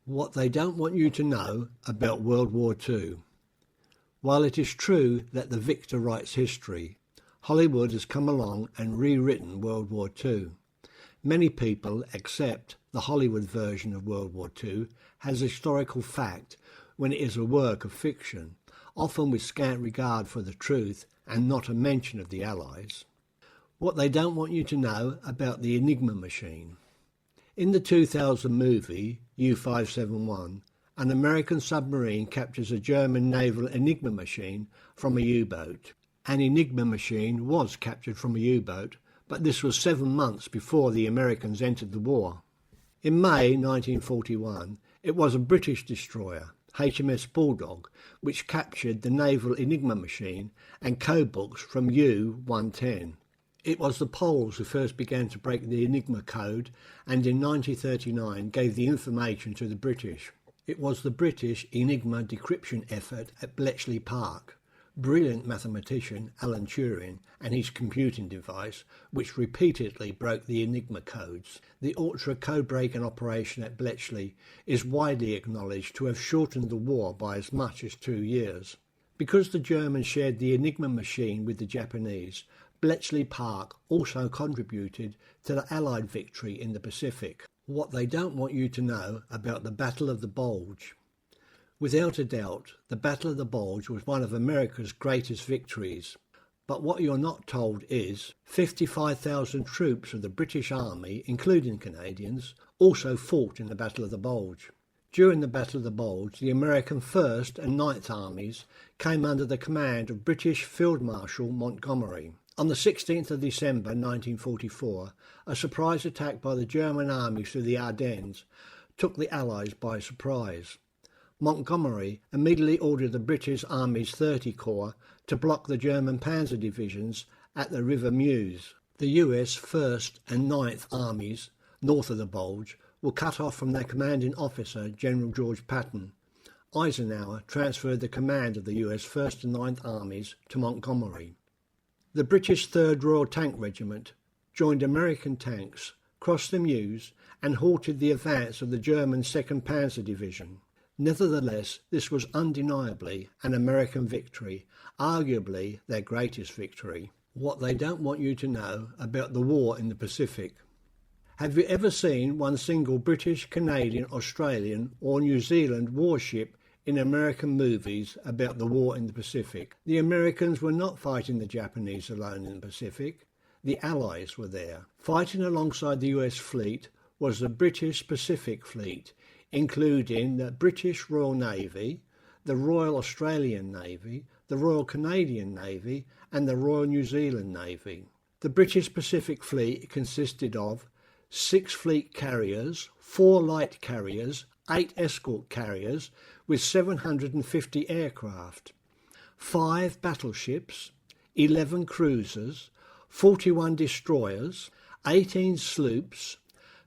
What they don't want you to know about World War II. While it is true that the victor writes history, Hollywood has come along and rewritten World War II. Many people accept the Hollywood version of World War II as historical fact when it is a work of fiction, often with scant regard for the truth and not a mention of the Allies. What they don't want you to know about the Enigma Machine. In the 2000 movie U-571, an American submarine captures a German naval Enigma machine from a U-boat. An Enigma machine was captured from a U-boat, but this was 7 months before the Americans entered the war. In May 1941, it was a British destroyer, HMS Bulge, which captured the naval Enigma machine and code books from U-110. It was the Poles who first began to break the Enigma code and in 1939 gave the information to the British. It was the British Enigma decryption effort at Bletchley Park. Brilliant mathematician Alan Turing and his computing device, which repeatedly broke the Enigma codes. The ultra code-breaking operation at Bletchley is widely acknowledged to have shortened the war by as much as 2 years. Because the Germans shared the Enigma machine with the Japanese, Bletchley Park also contributed to the Allied victory in the Pacific. What they don't want you to know about the Battle of the Bulge. Without a doubt, the Battle of the Bulge was one of America's greatest victories. But what you're not told is 55,000 troops of the British Army, including Canadians, also fought in the Battle of the Bulge. During the Battle of the Bulge, the American 1st and 9th Armies came under the command of British Field Marshal Montgomery. On the 16th of December 1944, a surprise attack by the German army through the Ardennes took the Allies by surprise. Montgomery immediately ordered the British Army's 30 Corps to block the German panzer divisions at the River Meuse. The US 1st and 9th Armies, north of the Bulge, were cut off from their commanding officer, General George Patton. Eisenhower transferred the command of the US 1st and 9th Armies to Montgomery. The British 3rd Royal Tank Regiment joined American tanks, crossed the Meuse and halted the advance of the German 2nd Panzer Division. Nevertheless, this was undeniably an American victory, arguably their greatest victory. What they don't want you to know about the war in the Pacific. Have you ever seen one single British, Canadian, Australian or New Zealand warship in American movies about the war in the Pacific? The Americans were not fighting the Japanese alone in the Pacific. The Allies were there. Fighting alongside the US fleet was the British Pacific Fleet, including the British Royal Navy, the Royal Australian Navy, the Royal Canadian Navy and the Royal New Zealand Navy. The British Pacific Fleet consisted of 6 fleet carriers, 4 light carriers, 8 escort carriers with 750 aircraft, 5 battleships, 11 cruisers, 41 destroyers, 18 sloops,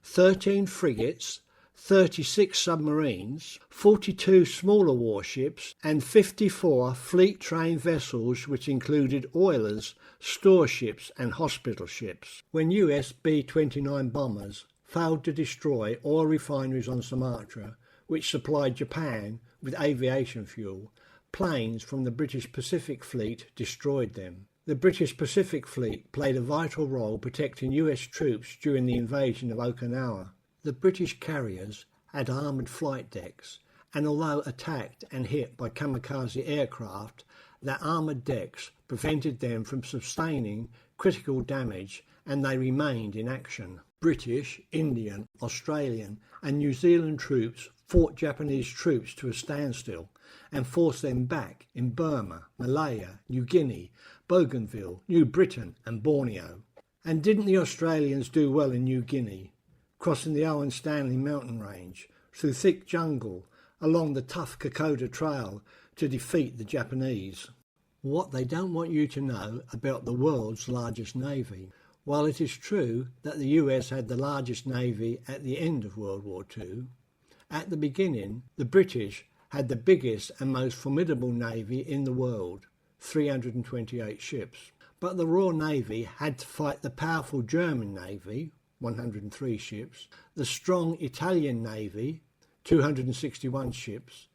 13 frigates, 36 submarines, 42 smaller warships and 54 fleet-trained vessels which included oilers, storeships and hospital ships. When US B-29 bombers failed to destroy oil refineries on Sumatra, which supplied Japan with aviation fuel, planes from the British Pacific Fleet destroyed them. The British Pacific Fleet played a vital role protecting US troops during the invasion of Okinawa. The British carriers had armoured flight decks, and although attacked and hit by kamikaze aircraft, their armoured decks prevented them from sustaining critical damage and they remained in action. British, Indian, Australian and New Zealand troops fought Japanese troops to a standstill and forced them back in Burma, Malaya, New Guinea, Bougainville, New Britain and Borneo. And didn't the Australians do well in New Guinea, crossing the Owen Stanley mountain range, through thick jungle, along the tough Kokoda Trail to defeat the Japanese? What they don't want you to know about the world's largest navy. While it is true that the US had the largest navy at the end of World War II, at the beginning the British had the biggest and most formidable navy in the world, 328 ships. But the Royal Navy had to fight the powerful German Navy, 103 ships, the strong Italian Navy, 261 ships.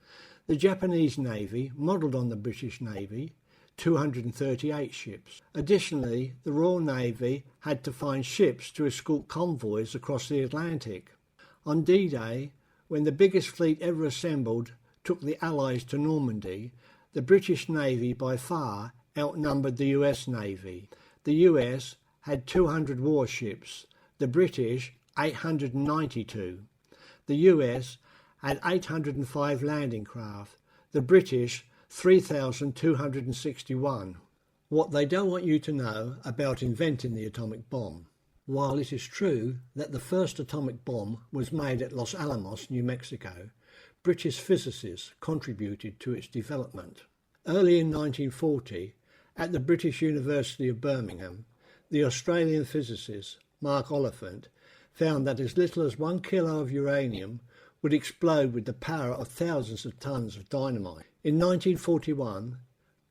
The Japanese Navy, modelled on the British Navy, 238 ships. Additionally, the Royal Navy had to find ships to escort convoys across the Atlantic. On D-Day, when the biggest fleet ever assembled took the Allies to Normandy, the British Navy by far outnumbered the US Navy. The US had 200 warships, the British 892. The US had 805 landing craft, the British 3,261. What they don't want you to know about inventing the atomic bomb. While it is true that the first atomic bomb was made at Los Alamos, New Mexico, British physicists contributed to its development. Early in 1940, at the British University of Birmingham, the Australian physicist Mark Oliphant found that as little as 1 kilo of uranium would explode with the power of thousands of tons of dynamite. In 1941,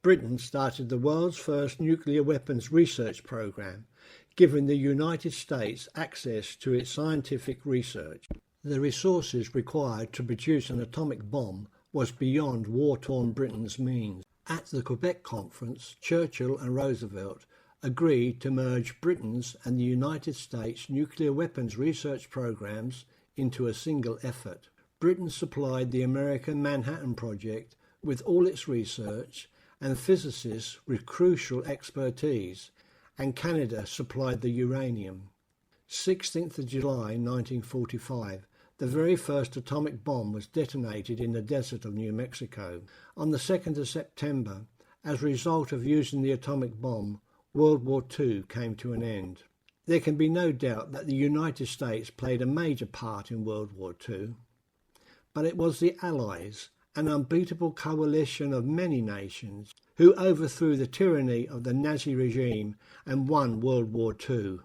Britain started the world's first nuclear weapons research program, giving the United States access to its scientific research. The resources required to produce an atomic bomb was beyond war-torn Britain's means. At the Quebec Conference, Churchill and Roosevelt agreed to merge Britain's and the United States nuclear weapons research programs into a single effort. Britain supplied the American Manhattan Project with all its research and physicists with crucial expertise, and Canada supplied the uranium. 16th of July 1945, the very first atomic bomb was detonated in the desert of New Mexico. On the 2nd of September, as a result of using the atomic bomb, World War II came to an end. There can be no doubt that the United States played a major part in World War II, but it was the Allies, an unbeatable coalition of many nations, who overthrew the tyranny of the Nazi regime and won World War II.